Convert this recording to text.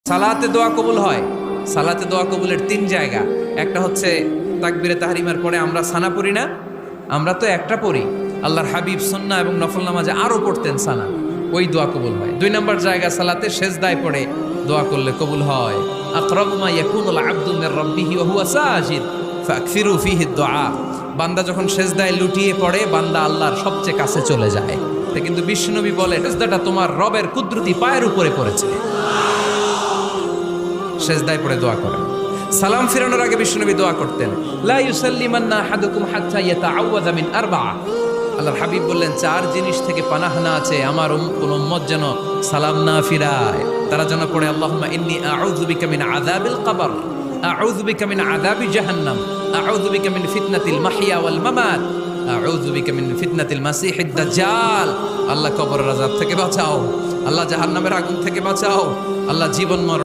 সালাতে দোয়া কবুল হয়। সালাতে দোয়া কবুলের 3 জায়গা। একটা হচ্ছে তাকবীরে তাহরিমার পরে আমরা সানা পড়ি না, আমরা তো একটা পড়ি। আল্লাহর হাবিব সুন্নাহ এবং নফল নামাজে আরো পড়তেন সানা, ওই দোয়া কবুল হয়। 2 নম্বর জায়গা সালাতে সেজদায় পড়ে দোয়া করলে কবুল হয়। আকরাবু মা ইয়াকুনুল আবদু মির রাব্বিহি ওয়া হুয়া সাজিদ ফাকসিরু ফীহি দুআ। বান্দা যখন সেজদায় লুটিয়ে পড়ে বান্দা আল্লাহর সবচেয়ে কাছে চলে যায়। কিন্তু বিশ্বনবী বলে সেজদাটা তোমার রবের কুদরতি পায়ের উপরে পড়েছে। সেজদায় পড়ে দোয়া করেন। সালাম ফিরানোর আগে বিশ্বনবী দোয়া করতেন, লা ইউসাল্লিমান্না আহাদুকুম হাত্তা ইয়াতাআওয়াযা মিন আরবা'a। আল্লাহর হাবিব বললেন 4 জিনিস থেকে পানাহানা আছে, আমার কোন উম্মত যেন সালাম না ফিরায়। তারা যেন পড়ে আল্লাহুম্মা ইন্নী আউযু বিকা মিন আযাবিল কবর, আউযু বিকা মিন আযাবি জাহান্নাম, আউযু বিকা মিন ফিতনাতিল মাহইয়া ওয়াল মামাত, আউযু বিকা মিন ফিতনাতিল মাসিহিদ দাজ্জাল। আল্লাহ কবরের আযাব থেকে বাঁচাও, আল্লাহ জাহান্নামের আগুন থেকে বাঁচাও, আল্লাহ জীবন মরণ